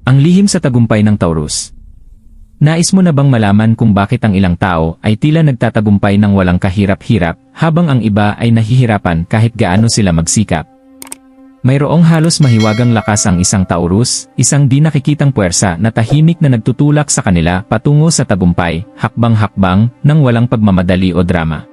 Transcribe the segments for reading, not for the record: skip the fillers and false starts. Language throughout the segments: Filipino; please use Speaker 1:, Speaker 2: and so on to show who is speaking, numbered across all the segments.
Speaker 1: Ang lihim sa tagumpay ng Taurus. Nais mo na bang malaman kung bakit ang ilang tao ay tila nagtatagumpay ng walang kahirap-hirap, habang ang iba ay nahihirapan kahit gaano sila magsikap? Mayroong halos mahiwagang lakas ang isang Taurus, isang di nakikitang puwersa na tahimik na nagtutulak sa kanila patungo sa tagumpay, hakbang-hakbang, nang walang pagmamadali o drama.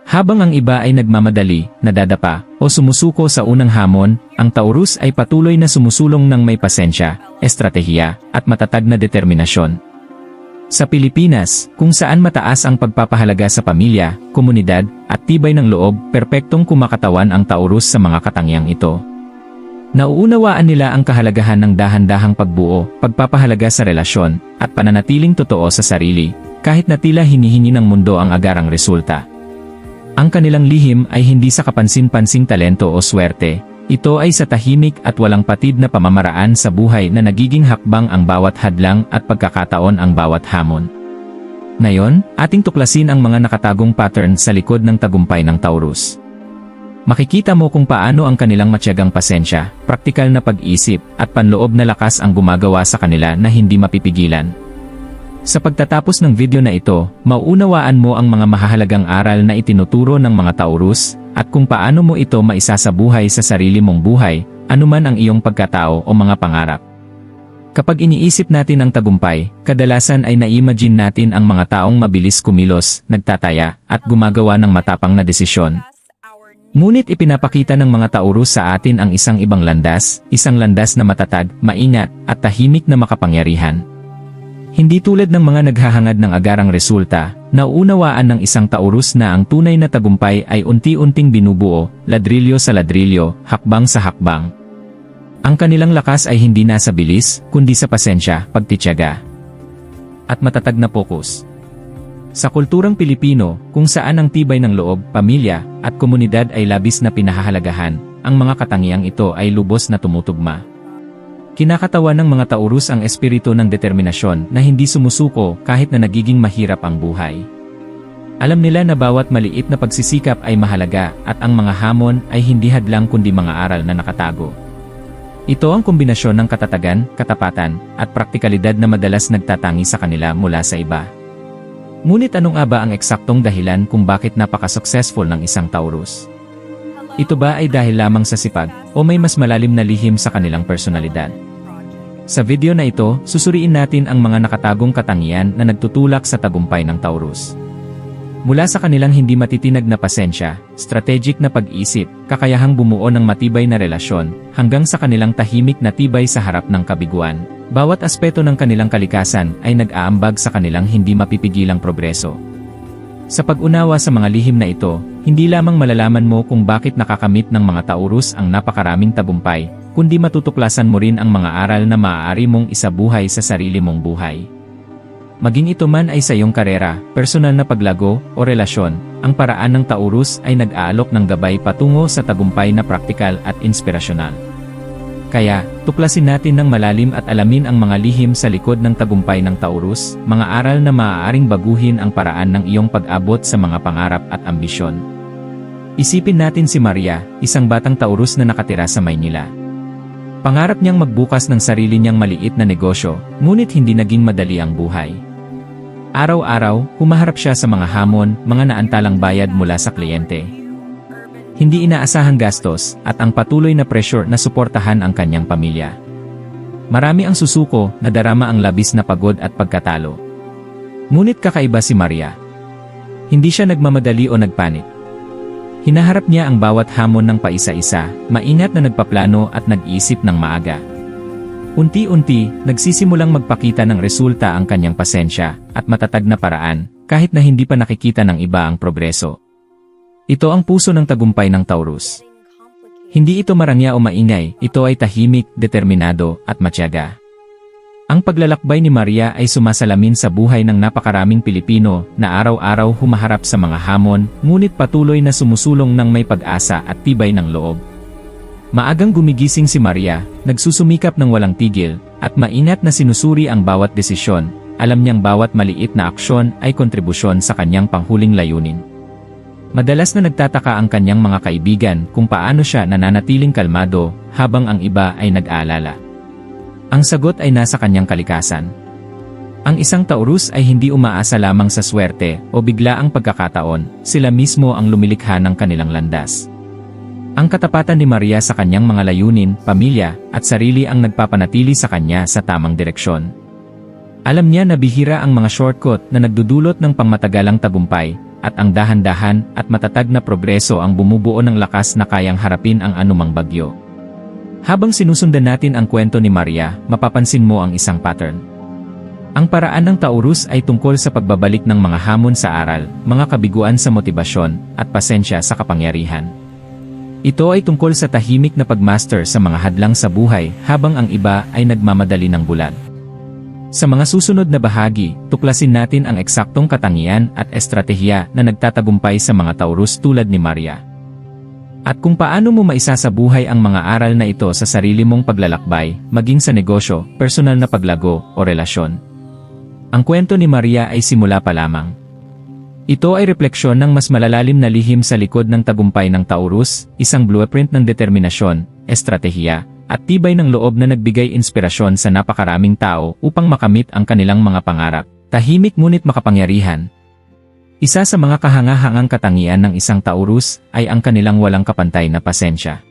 Speaker 1: Habang ang iba ay nagmamadali, nadadapa, o sumusuko sa unang hamon, ang Taurus ay patuloy na sumusulong ng may pasensya, estratehiya, at matatag na determinasyon. Sa Pilipinas, kung saan mataas ang pagpapahalaga sa pamilya, komunidad, at tibay ng loob, perpektong kumakatawan ang Taurus sa mga katangiang ito. Nauunawaan nila ang kahalagahan ng dahan-dahang pagbuo, pagpapahalaga sa relasyon, at pananatiling totoo sa sarili, kahit na tila hinihingi ng mundo ang agarang resulta. Ang kanilang lihim ay hindi sa kapansin-pansing talento o swerte, ito ay sa tahimik at walang patid na pamamaraan sa buhay na nagiging hakbang ang bawat hadlang at pagkakataon ang bawat hamon. Ngayon, ating tuklasin ang mga nakatagong pattern sa likod ng tagumpay ng Taurus. Makikita mo kung paano ang kanilang matyagang pasensya, praktikal na pag-isip, at panloob na lakas ang gumagawa sa kanila na hindi mapipigilan. Sa pagtatapos ng video na ito, mauunawaan mo ang mga mahahalagang aral na itinuturo ng mga Taurus, at kung paano mo ito maisasabuhay sa sarili mong buhay, anuman ang iyong pagkatao o mga pangarap. Kapag iniisip natin ang tagumpay, kadalasan ay na-imagine natin ang mga taong mabilis kumilos, nagtataya, at gumagawa ng matapang na desisyon. Ngunit ipinapakita ng mga Taurus sa atin ang isang ibang landas, isang landas na matatag, maingat, at tahimik na makapangyarihan. Hindi tulad ng mga naghahangad ng agarang resulta, nauunawaan ng isang Taurus na ang tunay na tagumpay ay unti-unting binubuo, ladrilyo sa ladrilyo, hakbang sa hakbang. Ang kanilang lakas ay hindi nasa bilis, kundi sa pasensya, pagtitiyaga, at matatag na pokus. Sa kulturang Pilipino, kung saan ang tibay ng loob, pamilya, at komunidad ay labis na pinahahalagahan, ang mga katangiang ito ay lubos na tumutugma. Kinakatawan ng mga Taurus ang espiritu ng determinasyon na hindi sumusuko kahit na nagiging mahirap ang buhay. Alam nila na bawat maliit na pagsisikap ay mahalaga at ang mga hamon ay hindi hadlang kundi mga aral na nakatago. Ito ang kombinasyon ng katatagan, katapatan, at praktikalidad na madalas nagtatangi sa kanila mula sa iba. Ngunit ano nga ba ang eksaktong dahilan kung bakit napaka-successful ng isang Taurus? Ito ba ay dahil lamang sa sipag o may mas malalim na lihim sa kanilang personalidad? Sa video na ito, susuriin natin ang mga nakatagong katangian na nagtutulak sa tagumpay ng Taurus. Mula sa kanilang hindi matitinag na pasensya, strategic na pag-isip, kakayahang bumuo ng matibay na relasyon, hanggang sa kanilang tahimik na tibay sa harap ng kabiguan, bawat aspeto ng kanilang kalikasan ay nag-aambag sa kanilang hindi mapipigilang progreso. Sa pag-unawa sa mga lihim na ito, hindi lamang malalaman mo kung bakit nakakamit ng mga Taurus ang napakaraming tagumpay, kundi matutuklasan mo rin ang mga aral na maaari mong isabuhay sa sarili mong buhay. Maging ito man ay sa iyong karera, personal na paglago, o relasyon, ang paraan ng Taurus ay nag-aalok ng gabay patungo sa tagumpay na praktikal at inspirasyonal. Kaya, tuklasin natin ng malalim at alamin ang mga lihim sa likod ng tagumpay ng Taurus, mga aral na maaaring baguhin ang paraan ng iyong pag-abot sa mga pangarap at ambisyon. Isipin natin si Maria, isang batang Taurus na nakatira sa Maynila. Pangarap niyang magbukas ng sarili niyang maliit na negosyo, ngunit hindi naging madali ang buhay. Araw-araw, humaharap siya sa mga hamon, mga naantalang bayad mula sa kliyente. Hindi inaasahang gastos, at ang patuloy na pressure na suportahan ang kanyang pamilya. Marami ang susuko, nadarama ang labis na pagod at pagkatalo. Ngunit kakaiba si Maria. Hindi siya nagmamadali o nagpanik. Hinaharap niya ang bawat hamon ng paisa-isa, maingat na nagpaplano at nag-iisip ng maaga. Unti-unti, nagsisimulang magpakita ng resulta ang kanyang pasensya at matatag na paraan, kahit na hindi pa nakikita ng iba ang progreso. Ito ang puso ng tagumpay ng Taurus. Hindi ito marangya o maingay, ito ay tahimik, determinado, at matyaga. Ang paglalakbay ni Maria ay sumasalamin sa buhay ng napakaraming Pilipino na araw-araw humaharap sa mga hamon, ngunit patuloy na sumusulong ng may pag-asa at tibay ng loob. Maagang gumigising si Maria, nagsusumikap ng walang tigil, at maingat na sinusuri ang bawat desisyon. Alam niyang bawat maliit na aksyon ay kontribusyon sa kanyang panghuling layunin. Madalas na nagtataka ang kanyang mga kaibigan kung paano siya nananatiling kalmado habang ang iba ay nag-aalala. Ang sagot ay nasa kanyang kalikasan. Ang isang Taurus ay hindi umaasa lamang sa swerte o biglaang pagkakataon, sila mismo ang lumilikha ng kanilang landas. Ang katapatan ni Maria sa kanyang mga layunin, pamilya, at sarili ang nagpapanatili sa kanya sa tamang direksyon. Alam niya na bihira ang mga shortcut na nagdudulot ng pangmatagalang tagumpay, at ang dahan-dahan at matatag na progreso ang bumubuo ng lakas na kayang harapin ang anumang bagyo. Habang sinusundan natin ang kwento ni Maria, mapapansin mo ang isang pattern. Ang paraan ng Taurus ay tungkol sa pagbabalik ng mga hamon sa aral, mga kabiguan sa motibasyon, at pasensya sa kapangyarihan. Ito ay tungkol sa tahimik na pagmaster sa mga hadlang sa buhay habang ang iba ay nagmamadali ng bulag. Sa mga susunod na bahagi, tuklasin natin ang eksaktong katangian at estratehiya na nagtatagumpay sa mga Taurus tulad ni Maria. At kung paano mo maisasabuhay ang mga aral na ito sa sarili mong paglalakbay, maging sa negosyo, personal na paglago, o relasyon. Ang kwento ni Maria ay simula pa lamang. Ito ay refleksyon ng mas malalalim na lihim sa likod ng tagumpay ng Taurus, isang blueprint ng determinasyon, estratehiya, at tibay ng loob na nagbigay inspirasyon sa napakaraming tao upang makamit ang kanilang mga pangarap, tahimik ngunit makapangyarihan. Isa sa mga kahangahangang katangian ng isang Taurus ay ang kanilang walang kapantay na pasensya.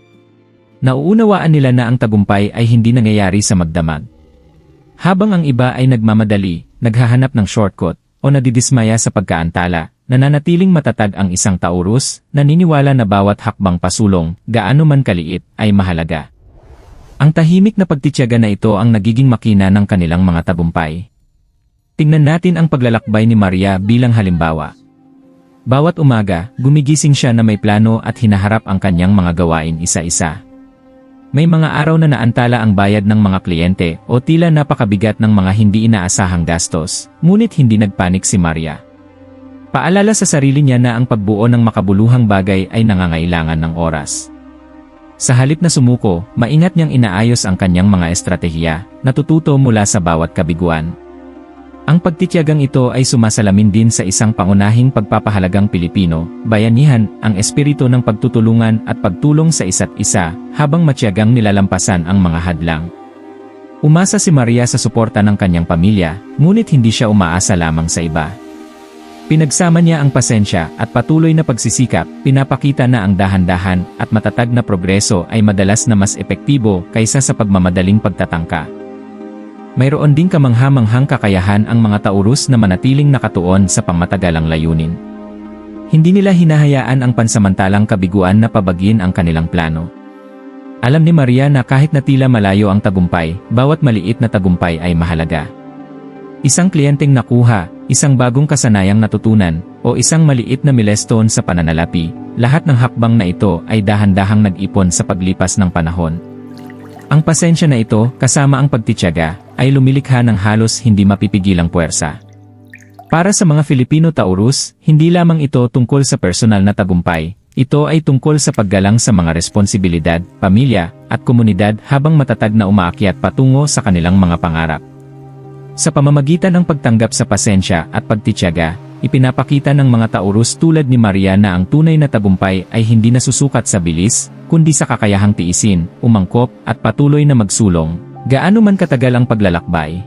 Speaker 1: Nauunawaan nila na ang tagumpay ay hindi nangyayari sa magdamag. Habang ang iba ay nagmamadali, naghahanap ng shortcut, o nadidismaya sa pagkaantala, nananatiling matatag ang isang Taurus, naniniwala na bawat hakbang pasulong, gaano man kaliit, ay mahalaga. Ang tahimik na pagtitiyaga na ito ang nagiging makina ng kanilang mga tagumpay. Tingnan natin ang paglalakbay ni Maria bilang halimbawa. Bawat umaga, gumigising siya na may plano at hinaharap ang kanyang mga gawain isa-isa. May mga araw na naantala ang bayad ng mga kliyente o tila napakabigat ng mga hindi inaasahang gastos, ngunit hindi nagpanik si Maria. Paalala sa sarili niya na ang pagbuo ng makabuluhang bagay ay nangangailangan ng oras. Sa halip na sumuko, maingat niyang inaayos ang kanyang mga estratehiya, natututo mula sa bawat kabiguan. Ang pagtitiyagang ito ay sumasalamin din sa isang pangunahing pagpapahalagang Pilipino, bayanihan, ang espiritu ng pagtutulungan at pagtulong sa isa't isa, habang matiyagang nilalampasan ang mga hadlang. Umasa si Maria sa suporta ng kanyang pamilya, ngunit hindi siya umaasa lamang sa iba. Pinagsama niya ang pasensya at patuloy na pagsisikap, pinapakita na ang dahan-dahan at matatag na progreso ay madalas na mas epektibo kaysa sa pagmamadaling pagtatangka. Mayroon ding kamangha-manghang kakayahan ang mga Taurus na manatiling nakatuon sa pangmatagalang layunin. Hindi nila hinahayaan ang pansamantalang kabiguan na pabagin ang kanilang plano. Alam ni Maria na kahit na tila malayo ang tagumpay, bawat maliit na tagumpay ay mahalaga. Isang kliyenteng nakuha, isang bagong kasanayang natutunan, o isang maliit na milestone sa pananalapi, lahat ng hakbang na ito ay dahan-dahang nag-ipon sa paglipas ng panahon. Ang pasensya na ito, kasama ang pagtitiyaga, ay lumilikha ng halos hindi mapipigilang puwersa. Para sa mga Filipino Taurus, hindi lamang ito tungkol sa personal na tagumpay, ito ay tungkol sa paggalang sa mga responsibilidad, pamilya, at komunidad habang matatag na umaakyat patungo sa kanilang mga pangarap. Sa pamamagitan ng pagtanggap sa pasensya at pagtitiyaga, ipinapakita ng mga Taurus tulad ni Maria na ang tunay na tagumpay ay hindi nasusukat sa bilis, kundi sa kakayahang tiisin, umangkop, at patuloy na magsulong, gaano man katagal ang paglalakbay.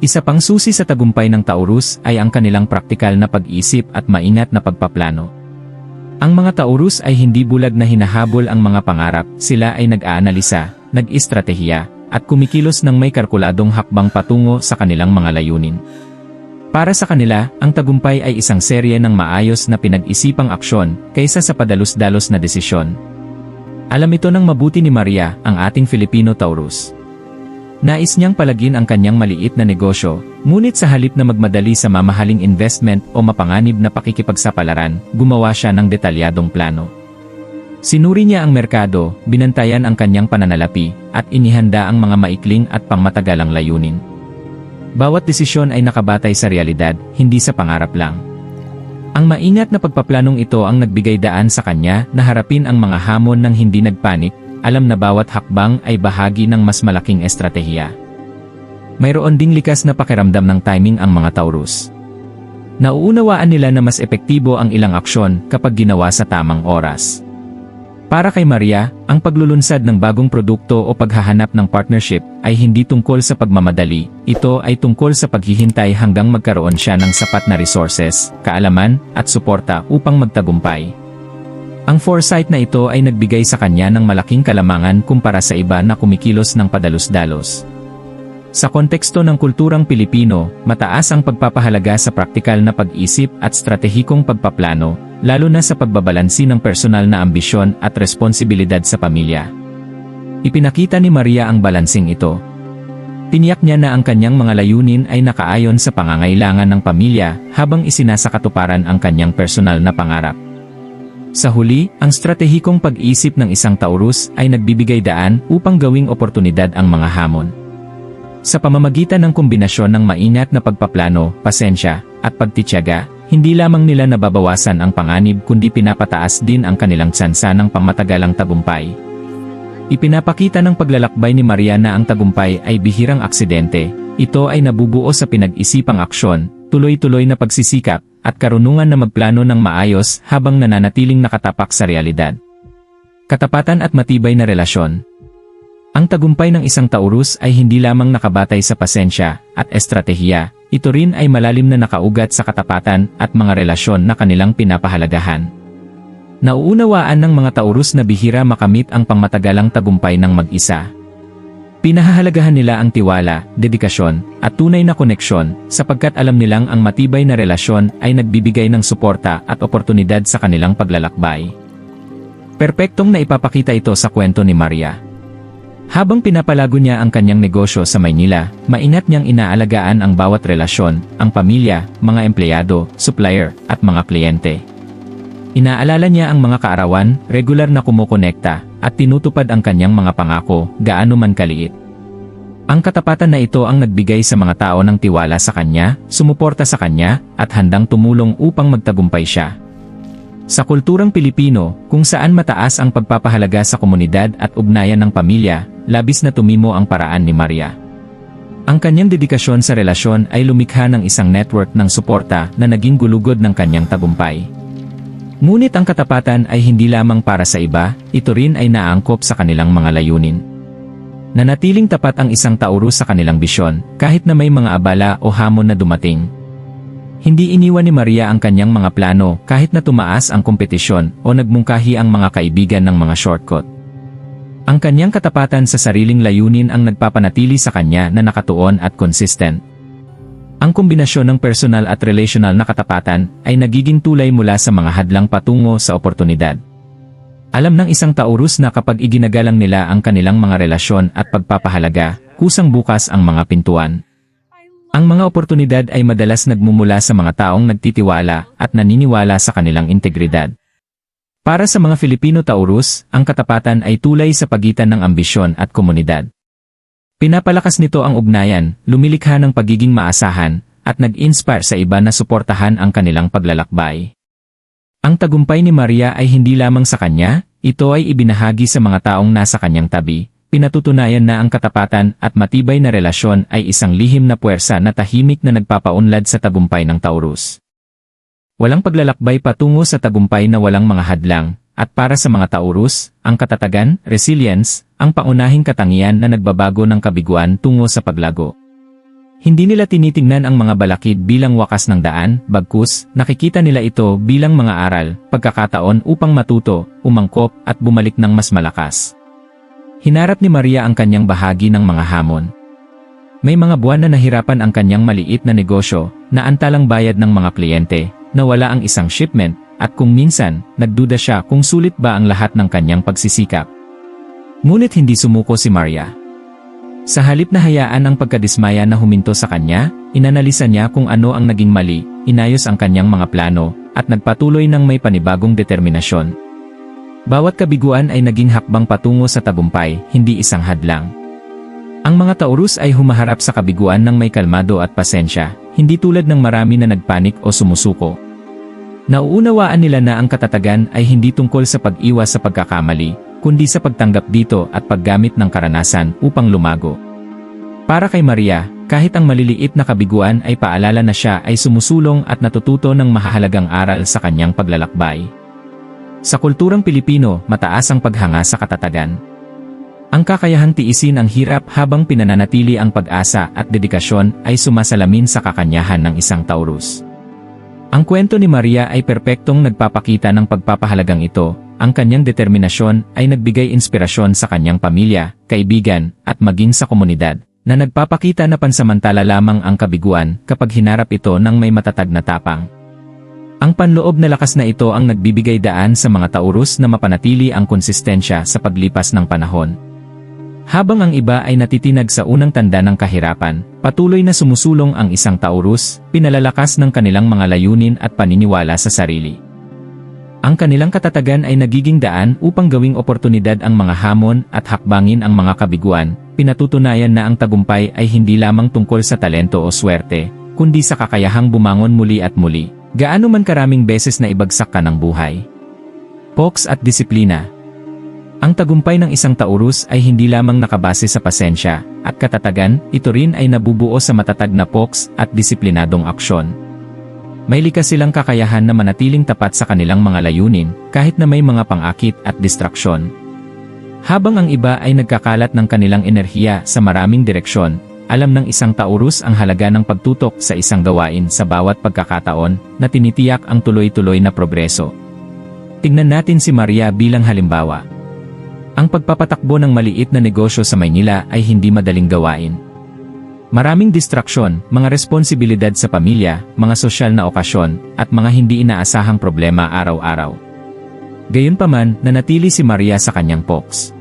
Speaker 1: Isa pang susi sa tagumpay ng Taurus ay ang kanilang praktikal na pag-iisip at maingat na pagpaplano. Ang mga Taurus ay hindi bulag na hinahabol ang mga pangarap, sila ay nag-aanalisa, nag-istratehiya, at kumikilos ng may kalkuladong hakbang patungo sa kanilang mga layunin. Para sa kanila, ang tagumpay ay isang serye ng maayos na pinag-isipang aksyon kaysa sa padalos-dalos na desisyon. Alam ito ng mabuti ni Maria, ang ating Filipino Taurus. Nais niyang palagin ang kanyang maliit na negosyo, ngunit sa halip na magmadali sa mamahaling investment o mapanganib na pakikipagsapalaran, gumawa siya ng detalyadong plano. Sinuri niya ang merkado, binantayan ang kanyang pananalapi, at inihanda ang mga maikling at pangmatagalang layunin. Bawat desisyon ay nakabatay sa realidad, hindi sa pangarap lang. Ang maingat na pagpaplanong ito ang nagbigay daan sa kanya na harapin ang mga hamon ng hindi nagpanik, alam na bawat hakbang ay bahagi ng mas malaking estratehiya. Mayroon ding likas na pakiramdam ng timing ang mga Taurus. Nauunawaan nila na mas epektibo ang ilang aksyon kapag ginawa sa tamang oras. Para kay Maria, ang paglulunsad ng bagong produkto o paghahanap ng partnership ay hindi tungkol sa pagmamadali, ito ay tungkol sa paghihintay hanggang magkaroon siya ng sapat na resources, kaalaman, at suporta upang magtagumpay. Ang foresight na ito ay nagbigay sa kanya ng malaking kalamangan kumpara sa iba na kumikilos ng padalos-dalos. Sa konteksto ng kulturang Pilipino, mataas ang pagpapahalaga sa praktikal na pag-isip at stratehikong pagpaplano, lalo na sa pagbabalansi ng personal na ambisyon at responsibilidad sa pamilya. Ipinakita ni Maria ang balansing ito. Tiniyak niya na ang kanyang mga layunin ay nakaayon sa pangangailangan ng pamilya habang isinasakatuparan ang kanyang personal na pangarap. Sa huli, ang stratehikong pag-isip ng isang Taurus ay nagbibigay daan upang gawing oportunidad ang mga hamon. Sa pamamagitan ng kombinasyon ng maingat na pagpaplano, pasensya, at pagtitiyaga, hindi lamang nila nababawasan ang panganib kundi pinapataas din ang kanilang tsansa ng pangmatagalang tagumpay. Ipinapakita ng paglalakbay ni Maria na ang tagumpay ay bihirang aksidente, ito ay nabubuo sa pinag-isipang aksyon, tuloy-tuloy na pagsisikap, at karunungan na magplano ng maayos habang nananatiling nakatapak sa realidad. Katapatan at matibay na relasyon. Ang tagumpay ng isang Taurus ay hindi lamang nakabatay sa pasensya at estratehiya, ito rin ay malalim na nakaugat sa katapatan at mga relasyon na kanilang pinapahalagahan. Nauunawaan ng mga Taurus na bihira makamit ang pangmatagalang tagumpay ng mag-isa. Pinahahalagahan nila ang tiwala, dedikasyon, at tunay na koneksyon sapagkat alam nilang ang matibay na relasyon ay nagbibigay ng suporta at oportunidad sa kanilang paglalakbay. Perpektong naipapakita ito sa kwento ni Maria. Habang pinapalago niya ang kanyang negosyo sa Maynila, maingat niyang inaalagaan ang bawat relasyon, ang pamilya, mga empleyado, supplier, at mga kliyente. Inaalala niya ang mga kaarawan, regular na kumukonekta, at tinutupad ang kanyang mga pangako, gaano man kaliit. Ang katapatan na ito ang nagbigay sa mga tao ng tiwala sa kanya, sumuporta sa kanya, at handang tumulong upang magtagumpay siya. Sa kulturang Pilipino, kung saan mataas ang pagpapahalaga sa komunidad at ugnayan ng pamilya, labis na tumimo ang paraan ni Maria. Ang kanyang dedikasyon sa relasyon ay lumikha ng isang network ng suporta na naging gulugod ng kanyang tagumpay. Ngunit ang katapatan ay hindi lamang para sa iba, ito rin ay naangkop sa kanilang mga layunin. Nanatiling tapat ang isang Taurus sa kanilang bisyon, kahit na may mga abala o hamon na dumating. Hindi iniwan ni Maria ang kanyang mga plano kahit na tumaas ang kompetisyon o nagmungkahi ang mga kaibigan ng mga shortcut. Ang kanyang katapatan sa sariling layunin ang nagpapanatili sa kanya na nakatuon at consistent. Ang kombinasyon ng personal at relational na katapatan ay nagiging tulay mula sa mga hadlang patungo sa oportunidad. Alam ng isang Taurus na kapag iginagalang nila ang kanilang mga relasyon at pagpapahalaga, kusang bukas ang mga pintuan. Ang mga oportunidad ay madalas nagmumula sa mga taong nagtitiwala at naniniwala sa kanilang integridad. Para sa mga Filipino Taurus, ang katapatan ay tulay sa pagitan ng ambisyon at komunidad. Pinapalakas nito ang ugnayan, lumilikha ng pagiging maasahan, at nag-inspire sa iba na suportahan ang kanilang paglalakbay. Ang tagumpay ni Maria ay hindi lamang sa kanya, ito ay ibinahagi sa mga taong nasa kanyang tabi. Pinatutunayan na ang katapatan at matibay na relasyon ay isang lihim na puwersa na tahimik na nagpapaunlad sa tagumpay ng Taurus. Walang paglalakbay patungo sa tagumpay na walang mga hadlang, at para sa mga Taurus, ang katatagan, resilience, ang paunahing katangian na nagbabago ng kabiguan tungo sa paglago. Hindi nila tinitingnan ang mga balakid bilang wakas ng daan, bagkus, nakikita nila ito bilang mga aral, pagkakataon upang matuto, umangkop, at bumalik ng mas malakas. Hinarap ni Maria ang kanyang bahagi ng mga hamon. May mga buwan na nahirapan ang kanyang maliit na negosyo, na antalang bayad ng mga kliyente, nawala ang isang shipment, at kung minsan, nagduda siya kung sulit ba ang lahat ng kanyang pagsisikap. Ngunit hindi sumuko si Maria. Sa halip na hayaan ang pagkadismaya na huminto sa kanya, inanalisa niya kung ano ang naging mali, inayos ang kanyang mga plano, at nagpatuloy ng may panibagong determinasyon. Bawat kabiguan ay naging hakbang patungo sa tagumpay, hindi isang hadlang. Ang mga Taurus ay humaharap sa kabiguan ng may kalmado at pasensya, hindi tulad ng marami na nagpanik o sumusuko. Nauunawaan nila na ang katatagan ay hindi tungkol sa pag-iwas sa pagkakamali, kundi sa pagtanggap dito at paggamit ng karanasan upang lumago. Para kay Maria, kahit ang maliliit na kabiguan ay paalala na siya ay sumusulong at natututo ng mahahalagang aral sa kanyang paglalakbay. Sa kulturang Pilipino, mataas ang paghanga sa katatagan. Ang kakayahang tiisin ang hirap habang pinananatili ang pag-asa at dedikasyon ay sumasalamin sa kakanyahan ng isang Taurus. Ang kwento ni Maria ay perpektong nagpapakita ng pagpapahalagang ito. Ang kanyang determinasyon ay nagbigay inspirasyon sa kanyang pamilya, kaibigan, at maging sa komunidad, na nagpapakita na pansamantala lamang ang kabiguan kapag hinarap ito ng may matatag na tapang. Ang panloob na lakas na ito ang nagbibigay daan sa mga Taurus na mapanatili ang konsistensya sa paglipas ng panahon. Habang ang iba ay natitinag sa unang tanda ng kahirapan, patuloy na sumusulong ang isang Taurus, pinalalakas ng kanilang mga layunin at paniniwala sa sarili. Ang kanilang katatagan ay nagiging daan upang gawing oportunidad ang mga hamon at hakbangin ang mga kabiguan, pinatutunayan na ang tagumpay ay hindi lamang tungkol sa talento o swerte, kundi sa kakayahang bumangon muli at muli. Gaano man karaming beses na ibagsak ka ng buhay. Poks at disiplina. Ang tagumpay ng isang Taurus ay hindi lamang nakabase sa pasensya at katatagan, ito rin ay nabubuo sa matatag na poks at disiplinadong aksyon. May likas silang kakayahan na manatiling tapat sa kanilang mga layunin kahit na may mga pang-akit at distraksyon. Habang ang iba ay nagkakalat ng kanilang enerhiya sa maraming direksyon, alam ng isang Taurus ang halaga ng pagtutok sa isang gawain sa bawat pagkakataon na tinitiyak ang tuloy-tuloy na progreso. Tingnan natin si Maria bilang halimbawa. Ang pagpapatakbo ng maliit na negosyo sa Maynila ay hindi madaling gawain. Maraming distraksyon, mga responsibilidad sa pamilya, mga sosyal na okasyon, at mga hindi inaasahang problema araw-araw. Gayunpaman, nanatili si Maria sa kanyang poks.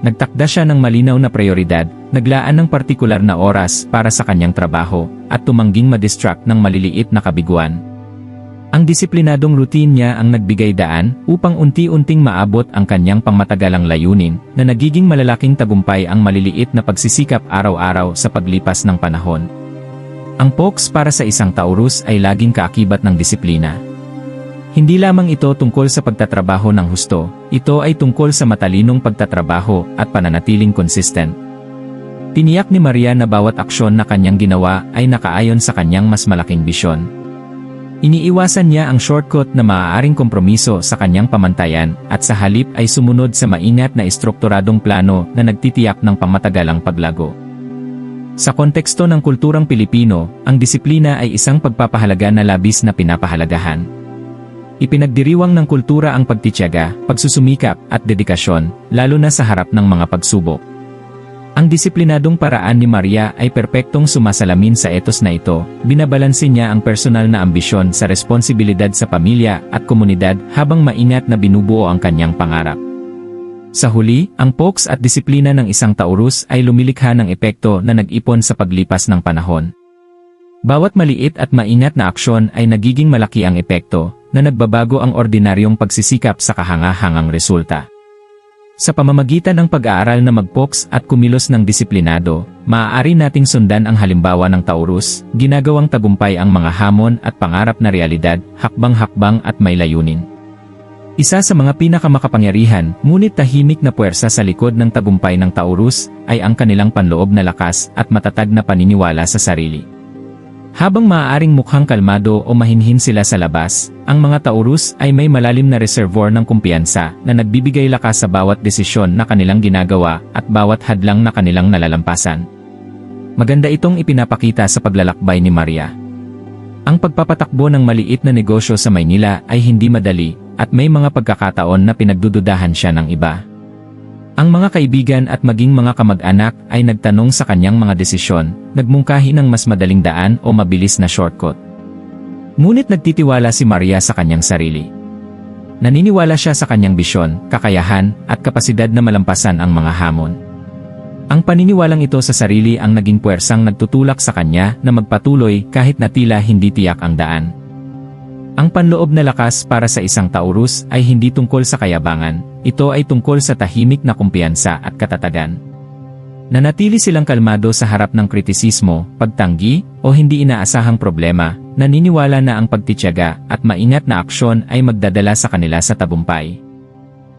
Speaker 1: Nagtakda siya ng malinaw na prioridad, naglaan ng partikular na oras para sa kanyang trabaho, at tumangging madistract ng maliliit na kabiguan. Ang disiplinadong routine niya ang nagbigay daan upang unti-unting maabot ang kanyang pangmatagalang layunin na nagiging malalaking tagumpay ang maliliit na pagsisikap araw-araw sa paglipas ng panahon. Ang poks para sa isang Taurus ay laging kaakibat ng disiplina. Hindi lamang ito tungkol sa pagtatrabaho ng husto, ito ay tungkol sa matalinong pagtatrabaho at pananatiling consistent. Tiniyak ni Maria na bawat aksyon na kanyang ginawa ay nakaayon sa kanyang mas malaking bisyon. Iniiwasan niya ang shortcut na maaaring kompromiso sa kanyang pamantayan at sa halip ay sumunod sa maingat na estrukturadong plano na nagtitiyak ng pangmatagalang paglago. Sa konteksto ng kulturang Pilipino, ang disiplina ay isang pagpapahalaga na labis na pinapahalagahan. Ipinagdiriwang ng kultura ang pagtitiyaga, pagsusumikap, at dedikasyon, lalo na sa harap ng mga pagsubok. Ang disiplinadong paraan ni Maria ay perpektong sumasalamin sa etos na ito, binabalanse niya ang personal na ambisyon sa responsibilidad sa pamilya at komunidad habang maingat na binubuo ang kanyang pangarap. Sa huli, ang poks at disiplina ng isang Taurus ay lumilikha ng epekto na nag-ipon sa paglipas ng panahon. Bawat maliit at maingat na aksyon ay nagiging malaki ang epekto, na nagbabago ang ordinaryong pagsisikap sa kahangahangang resulta. Sa pamamagitan ng pag-aaral na mag-poks at kumilos ng disiplinado, maaari nating sundan ang halimbawa ng Taurus, ginagawang tagumpay ang mga hamon at pangarap na realidad, hakbang-hakbang at may layunin. Isa sa mga pinakamakapangyarihan, ngunit tahimik na puwersa sa likod ng tagumpay ng Taurus, ay ang kanilang panloob na lakas at matatag na paniniwala sa sarili. Habang maaaring mukhang kalmado o mahinhin sila sa labas, ang mga Taurus ay may malalim na reservoir ng kumpiyansa na nagbibigay lakas sa bawat desisyon na kanilang ginagawa at bawat hadlang na kanilang nalalampasan. Maganda itong ipinapakita sa paglalakbay ni Maria. Ang pagpapatakbo ng maliit na negosyo sa Maynila ay hindi madali at may mga pagkakataon na pinagdududahan siya ng iba. Ang mga kaibigan at maging mga kamag-anak ay nagtanong sa kanyang mga desisyon, nagmungkahi ng mas madaling daan o mabilis na shortcut. Ngunit nagtitiwala si Maria sa kanyang sarili. Naniniwala siya sa kanyang bisyon, kakayahan, at kapasidad na malampasan ang mga hamon. Ang paniniwalang ito sa sarili ang naging puwersang nagtutulak sa kanya na magpatuloy kahit na tila hindi tiyak ang daan. Ang panloob na lakas para sa isang Taurus ay hindi tungkol sa kayabangan, ito ay tungkol sa tahimik na kumpiyansa at katatagan. Nanatili silang kalmado sa harap ng kritisismo, pagtanggi, o hindi inaasahang problema, naniniwala na ang pagtitiyaga at maingat na aksyon ay magdadala sa kanila sa tagumpay.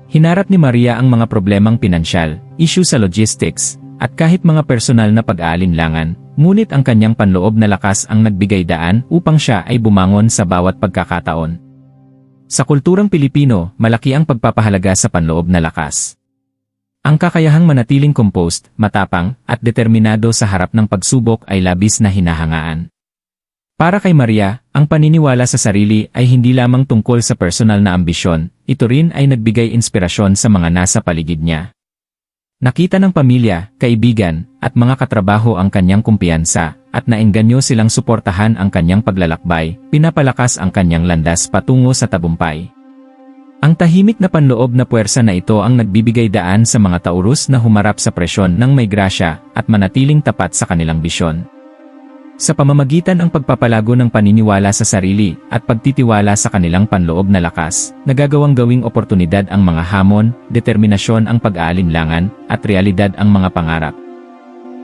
Speaker 1: Hinarap ni Maria ang mga problemang pinansyal, issue sa logistics, at kahit mga personal na pag-aalinlangan, ngunit ang kanyang panloob na lakas ang nagbigay daan upang siya ay bumangon sa bawat pagkakataon. Sa kulturang Pilipino, malaki ang pagpapahalaga sa panloob na lakas. Ang kakayahang manatiling composed, matapang, at determinado sa harap ng pagsubok ay labis na hinahangaan. Para kay Maria, ang paniniwala sa sarili ay hindi lamang tungkol sa personal na ambisyon, ito rin ay nagbigay inspirasyon sa mga nasa paligid niya. Nakita ng pamilya, kaibigan, at mga katrabaho ang kanyang kumpiyansa, at naengganyo silang suportahan ang kanyang paglalakbay, pinapalakas ang kanyang landas patungo sa tagumpay. Ang tahimik na panloob na puwersa na ito ang nagbibigay daan sa mga Taurus na humarap sa presyon ng may grasya at manatiling tapat sa kanilang bisyon. Sa pamamagitan ng pagpapalago ng paniniwala sa sarili at pagtitiwala sa kanilang panloob na lakas, nagagawang gawing oportunidad ang mga hamon, determinasyon ang pag-aalinlangan, at realidad ang mga pangarap.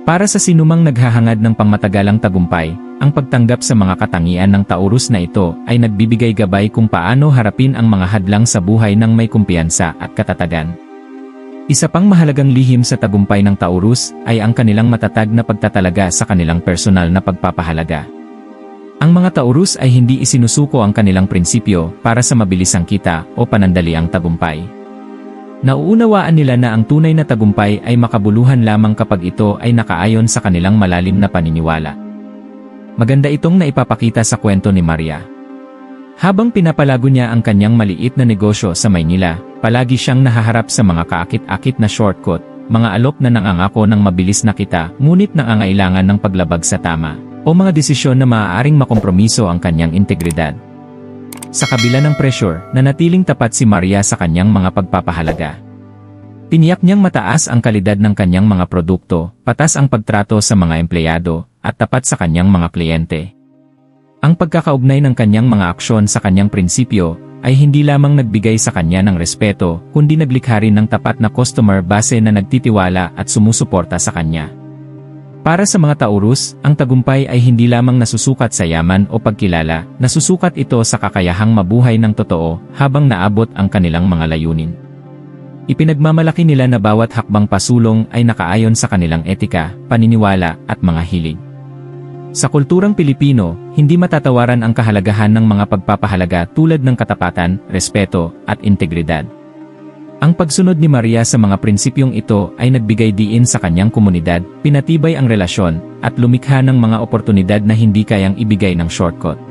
Speaker 1: Para sa sinumang naghahangad ng pangmatagalang tagumpay, ang pagtanggap sa mga katangian ng Taurus na ito ay nagbibigay gabay kung paano harapin ang mga hadlang sa buhay ng may kumpiyansa at katatagan. Isa pang mahalagang lihim sa tagumpay ng Taurus ay ang kanilang matatag na pagtatalaga sa kanilang personal na pagpapahalaga. Ang mga Taurus ay hindi isinusuko ang kanilang prinsipyo para sa mabilisang kita o panandaliang tagumpay. Nauunawaan nila na ang tunay na tagumpay ay makabuluhan lamang kapag ito ay nakaayon sa kanilang malalim na paniniwala. Maganda itong naipapakita sa kwento ni Maria. Habang pinapalago niya ang kanyang maliit na negosyo sa Maynila, palagi siyang nahaharap sa mga kaakit-akit na shortcut, mga alok na nangangako ng mabilis na kita ngunit nangangailangan ng paglabag sa tama, o mga desisyon na maaaring makompromiso ang kanyang integridad. Sa kabila ng pressure, nanatiling tapat si Maria sa kanyang mga pagpapahalaga. Tiniyak niyang mataas ang kalidad ng kanyang mga produkto, patas ang pagtrato sa mga empleyado, at tapat sa kanyang mga kliyente. Ang pagkakaugnay ng kanyang mga aksyon sa kanyang prinsipyo ay hindi lamang nagbigay sa kanya ng respeto, kundi naglikha rin ng tapat na customer base na nagtitiwala at sumusuporta sa kanya. Para sa mga Taurus, ang tagumpay ay hindi lamang nasusukat sa yaman o pagkilala, nasusukat ito sa kakayahang mabuhay ng totoo habang naabot ang kanilang mga layunin. Ipinagmamalaki nila na bawat hakbang pasulong ay nakaayon sa kanilang etika, paniniwala, at mga hilig. Sa kulturang Pilipino, hindi matatawaran ang kahalagahan ng mga pagpapahalaga tulad ng katapatan, respeto, at integridad. Ang pagsunod ni Maria sa mga prinsipyong ito ay nagbigay diin sa kanyang komunidad, pinatibay ang relasyon, at lumikha ng mga oportunidad na hindi kayang ibigay ng shortcut.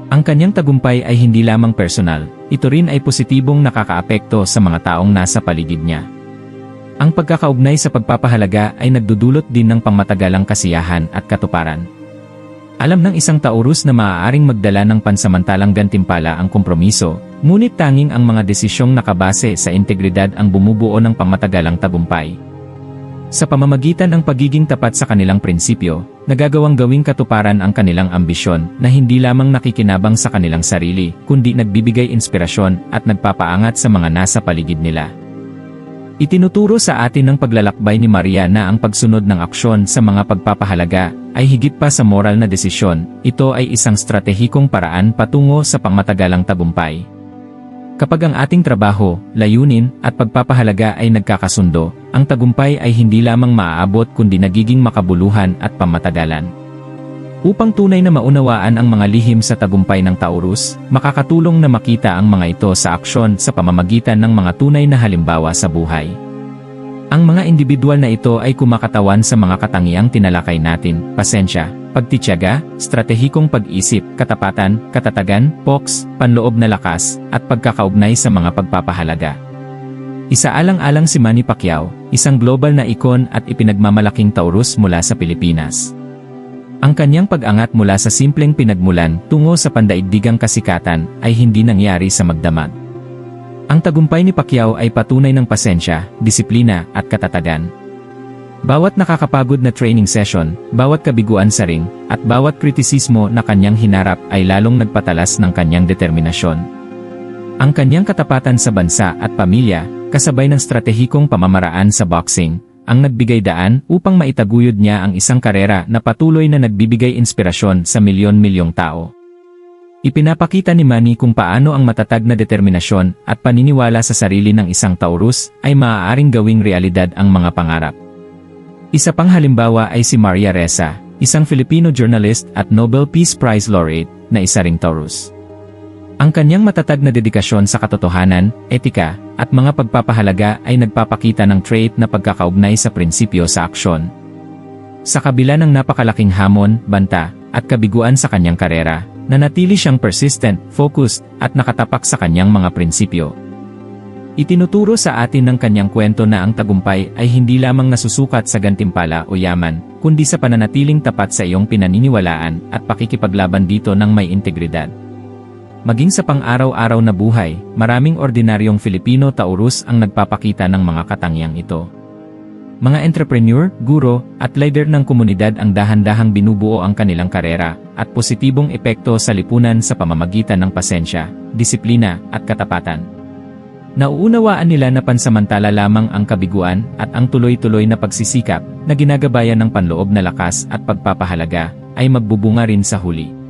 Speaker 1: Ang kanyang tagumpay ay hindi lamang personal, ito rin ay positibong nakakaapekto sa mga taong nasa paligid niya. Ang pagkakaugnay sa pagpapahalaga ay nagdudulot din ng pangmatagalang kasiyahan at katuparan. Alam ng isang Taurus na maaaring magdala ng pansamantalang gantimpala ang kompromiso, ngunit tanging ang mga desisyong nakabase sa integridad ang bumubuo ng pangmatagalang tagumpay. Sa pamamagitan ng pagiging tapat sa kanilang prinsipyo, nagagawang gawing katuparan ang kanilang ambisyon na hindi lamang nakikinabang sa kanilang sarili, kundi nagbibigay inspirasyon at nagpapaangat sa mga nasa paligid nila. Itinuturo sa atin ng paglalakbay ni Maria na ang pagsunod ng aksyon sa mga pagpapahalaga ay higit pa sa moral na desisyon, ito ay isang stratehikong paraan patungo sa pangmatagalang tagumpay. Kapag ang ating trabaho, layunin, at pagpapahalaga ay nagkakasundo, ang tagumpay ay hindi lamang maaabot kundi nagiging makabuluhan at pamatagalan. Upang tunay na maunawaan ang mga lihim sa tagumpay ng Taurus, makakatulong na makita ang mga ito sa aksyon sa pamamagitan ng mga tunay na halimbawa sa buhay. Ang mga individual na ito ay kumakatawan sa mga katangiang tinalakay natin: pasensya, pagtitiyaga, stratehikong pag-isip, katapatan, katatagan, poks, panloob na lakas, at pagkakaugnay sa mga pagpapahalaga. Isaalang-alang si Manny Pacquiao, isang global na ikon at ipinagmamalaking Taurus mula sa Pilipinas. Ang kanyang pag-angat mula sa simpleng pinagmulan tungo sa pandaigdigang kasikatan ay hindi nangyari sa magdamag. Ang tagumpay ni Pacquiao ay patunay ng pasensya, disiplina, at katatagan. Bawat nakakapagod na training session, bawat kabiguan sa ring, at bawat kritisismo na kanyang hinarap ay lalong nagpatalas ng kanyang determinasyon. Ang kanyang katapatan sa bansa at pamilya, kasabay ng stratehikong pamamaraan sa boxing, ang nagbigay daan upang maitaguyod niya ang isang karera na patuloy na nagbibigay inspirasyon sa milyon-milyong tao. Ipinapakita ni Manny kung paano ang matatag na determinasyon at paniniwala sa sarili ng isang Taurus ay maaaring gawing realidad ang mga pangarap. Isa pang halimbawa ay si Maria Ressa, isang Filipino journalist at Nobel Peace Prize laureate na isa ring Taurus. Ang kanyang matatag na dedikasyon sa katotohanan, etika, at mga pagpapahalaga ay nagpapakita ng trait na pagkakaugnay sa prinsipyo sa aksyon. Sa kabila ng napakalaking hamon, banta, at kabiguan sa kanyang karera, nanatili siyang persistent, focused, at nakatapak sa kanyang mga prinsipyo. Itinuturo sa atin ng kanyang kwento na ang tagumpay ay hindi lamang nasusukat sa gantimpala o yaman, kundi sa pananatiling tapat sa iyong pinaniniwalaan at pakikipaglaban dito ng may integridad. Maging sa pang-araw-araw na buhay, maraming ordinaryong Filipino Taurus ang nagpapakita ng mga katangiang ito. Mga entrepreneur, guro, at leader ng komunidad ang dahan-dahang binubuo ang kanilang karera at positibong epekto sa lipunan sa pamamagitan ng pasensya, disiplina, at katapatan. Nauunawaan nila na pansamantala lamang ang kabiguan at ang tuloy-tuloy na pagsisikap na ginagabayan ng panloob na lakas at pagpapahalaga ay magbubunga rin sa huli.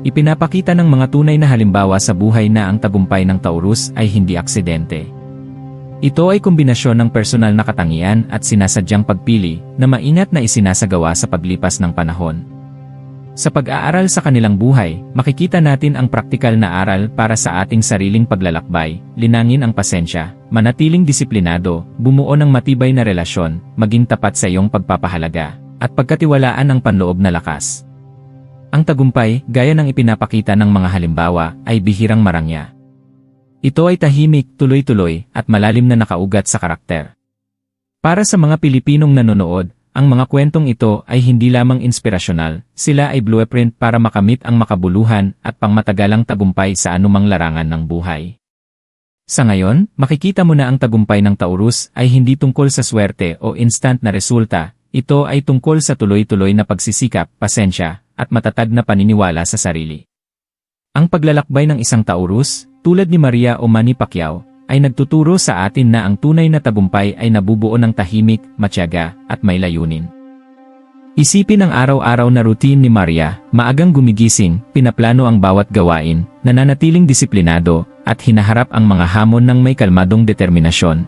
Speaker 1: Ipinapakita ng mga tunay na halimbawa sa buhay na ang tagumpay ng Taurus ay hindi aksidente. Ito ay kombinasyon ng personal na katangian at sinasadyang pagpili na maingat na isinasagawa sa paglipas ng panahon. Sa pag-aaral sa kanilang buhay, makikita natin ang praktikal na aral para sa ating sariling paglalakbay, linangin ang pasensya, manatiling disiplinado, bumuo ng matibay na relasyon, maging tapat sa iyong pagpapahalaga, at pagkatiwalaan ang panloob na lakas. Ang tagumpay, gaya ng ipinapakita ng mga halimbawa, ay bihirang marangya. Ito ay tahimik, tuloy-tuloy, at malalim na nakaugat sa karakter. Para sa mga Pilipinong nanonood, ang mga kwentong ito ay hindi lamang inspirasyonal, sila ay blueprint para makamit ang makabuluhan at pangmatagalang tagumpay sa anumang larangan ng buhay. Sa ngayon, makikita mo na ang tagumpay ng Taurus ay hindi tungkol sa swerte o instant na resulta, ito ay tungkol sa tuloy-tuloy na pagsisikap, pasensya, at matatag na paniniwala sa sarili. Ang paglalakbay ng isang Taurus, tulad ni Maria o Manny Pacquiao, ay nagtuturo sa atin na ang tunay na tagumpay ay nabubuo ng tahimik, matyaga, at may layunin. Isipin ang araw-araw na routine ni Maria, maagang gumigising, pinaplano ang bawat gawain, nananatiling disiplinado, at hinaharap ang mga hamon ng may kalmadong determinasyon.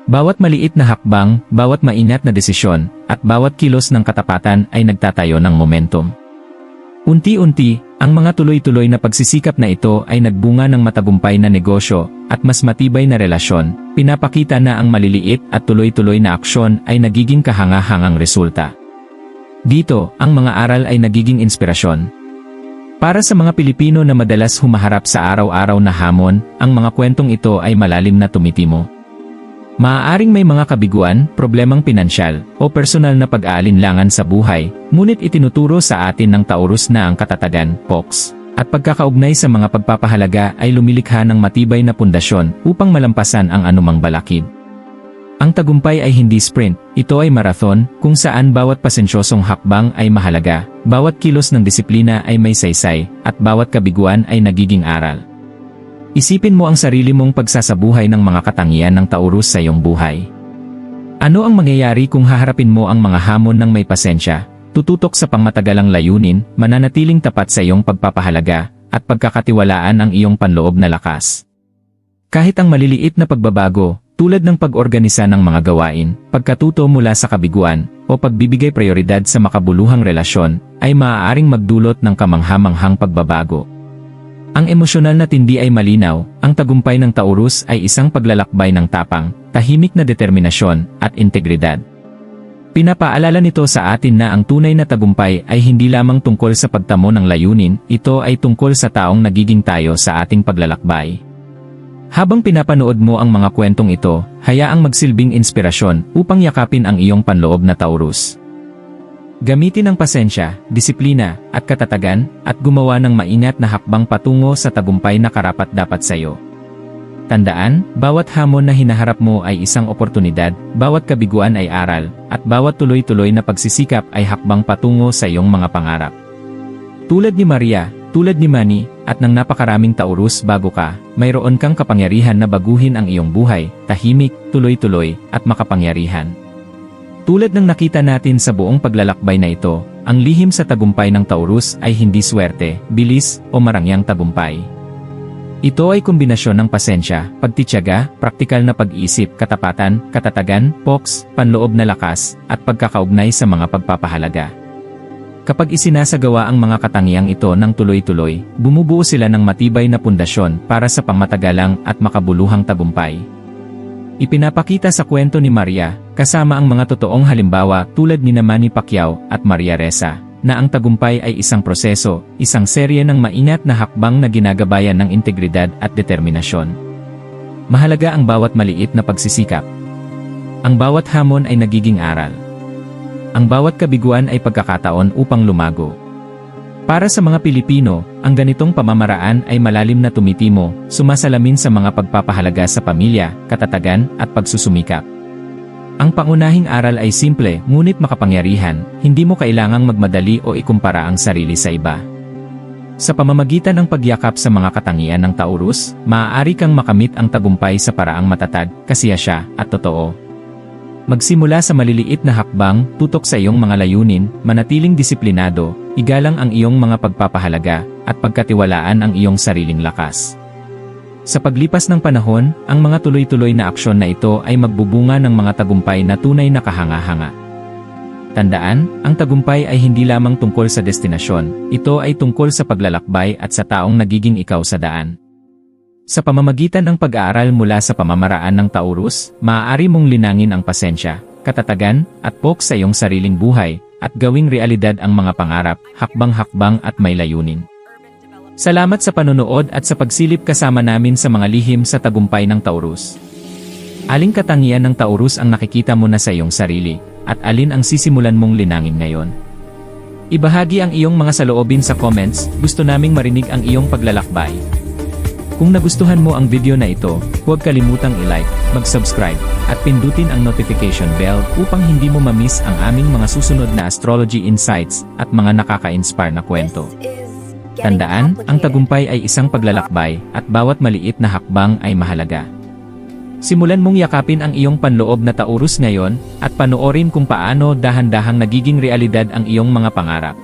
Speaker 1: Bawat maliit na hakbang, bawat maingat na desisyon, at bawat kilos ng katapatan ay nagtatayo ng momentum. Unti-unti, ang mga tuloy-tuloy na pagsisikap na ito ay nagbunga ng matagumpay na negosyo at mas matibay na relasyon, pinapakita na ang maliliit at tuloy-tuloy na aksyon ay nagiging kahanga-hangang resulta. Dito, ang mga aral ay nagiging inspirasyon. Para sa mga Pilipino na madalas humaharap sa araw-araw na hamon, ang mga kwentong ito ay malalim na tumitimo. Maaaring may mga kabiguan, problemang pinansyal, o personal na pag-aalinlangan sa buhay, ngunit itinuturo sa atin ng Taurus na ang katatagan, poks, at pagkakaugnay sa mga pagpapahalaga ay lumilikha ng matibay na pundasyon upang malampasan ang anumang balakid. Ang tagumpay ay hindi sprint, ito ay marathon, kung saan bawat pasensyosong hakbang ay mahalaga, bawat kilos ng disiplina ay may saysay, at bawat kabiguan ay nagiging aral. Isipin mo ang sarili mong pagsasabuhay ng mga katangian ng Taurus sa iyong buhay. Ano ang mangyayari kung haharapin mo ang mga hamon ng may pasensya, tututok sa pangmatagalang layunin, mananatiling tapat sa iyong pagpapahalaga, at pagkakatiwalaan ang iyong panloob na lakas? Kahit ang maliliit na pagbabago, tulad ng pag-organisa ng mga gawain, pagkatuto mula sa kabiguan, o pagbibigay prioridad sa makabuluhang relasyon, ay maaaring magdulot ng kamangha-manghang pagbabago. Ang emosyonal na tindi ay malinaw, ang tagumpay ng Taurus ay isang paglalakbay ng tapang, tahimik na determinasyon, at integridad. Pinapaalala nito sa atin na ang tunay na tagumpay ay hindi lamang tungkol sa pagtamo ng layunin, ito ay tungkol sa taong nagiging tayo sa ating paglalakbay. Habang pinapanood mo ang mga kwentong ito, hayaang magsilbing inspirasyon upang yakapin ang iyong panloob na Taurus. Gamitin ang pasensya, disiplina, at katatagan, at gumawa ng maingat na hakbang patungo sa tagumpay na karapat-dapat sa iyo. Tandaan, bawat hamon na hinaharap mo ay isang oportunidad, bawat kabiguan ay aral, at bawat tuloy-tuloy na pagsisikap ay hakbang patungo sa iyong mga pangarap. Tulad ni Maria, tulad ni Manny, at ng napakaraming Taurus bago ka, mayroon kang kapangyarihan na baguhin ang iyong buhay, tahimik, tuloy-tuloy, at makapangyarihan. Tulad ng nakita natin sa buong paglalakbay na ito, ang lihim sa tagumpay ng Taurus ay hindi swerte, bilis, o marangyang tagumpay. Ito ay kombinasyon ng pasensya, pagtitiyaga, praktikal na pag-iisip, katapatan, katatagan, poks, panloob na lakas, at pagkakaugnay sa mga pagpapahalaga. Kapag isinasagawa ang mga katangiang ito ng tuloy-tuloy, bumubuo sila ng matibay na pundasyon para sa pangmatagalang at makabuluhang tagumpay. Ipinapakita sa kwento ni Maria, kasama ang mga totoong halimbawa tulad ni Manny Pacquiao at Maria Ressa, na ang tagumpay ay isang proseso, isang serye ng maingat na hakbang na ginagabayan ng integridad at determinasyon. Mahalaga ang bawat maliit na pagsisikap. Ang bawat hamon ay nagiging aral. Ang bawat kabiguan ay pagkakataon upang lumago. Para sa mga Pilipino, ang ganitong pamamaraan ay malalim na tumitimo, sumasalamin sa mga pagpapahalaga sa pamilya, katatagan, at pagsusumikap. Ang pangunahing aral ay simple, ngunit makapangyarihan, hindi mo kailangang magmadali o ikumpara ang sarili sa iba. Sa pamamagitan ng pagyakap sa mga katangian ng Taurus, maaari kang makamit ang tagumpay sa paraang matatag, kasiyasya, at totoo. Magsimula sa maliliit na hakbang, tutok sa iyong mga layunin, manatiling disiplinado, igalang ang iyong mga pagpapahalaga, at pagkatiwalaan ang iyong sariling lakas. Sa paglipas ng panahon, ang mga tuloy-tuloy na aksyon na ito ay magbubunga ng mga tagumpay na tunay na kahanga-hanga. Tandaan, ang tagumpay ay hindi lamang tungkol sa destinasyon, ito ay tungkol sa paglalakbay at sa taong nagiging ikaw sa daan. Sa pamamagitan ng pag-aaral mula sa pamamaraan ng Taurus, maaari mong linangin ang pasensya, katatagan, at pok sa iyong sariling buhay, at gawing realidad ang mga pangarap, hakbang-hakbang at may layunin. Salamat sa panonood at sa pagsilip kasama namin sa mga lihim sa tagumpay ng Taurus. Aling katangian ng Taurus ang nakikita mo na sa iyong sarili, at alin ang sisimulan mong linangin ngayon? Ibahagi ang iyong mga saloobin sa comments, gusto naming marinig ang iyong paglalakbay. Kung nagustuhan mo ang video na ito, huwag kalimutang i-like, mag-subscribe, at pindutin ang notification bell upang hindi mo ma-miss ang aming mga susunod na astrology insights at mga nakaka-inspire na kwento. Tandaan, ang tagumpay ay isang paglalakbay at bawat maliit na hakbang ay mahalaga. Simulan mong yakapin ang iyong panloob na Taurus ngayon at panoorin kung paano dahan-dahang nagiging realidad ang iyong mga pangarap.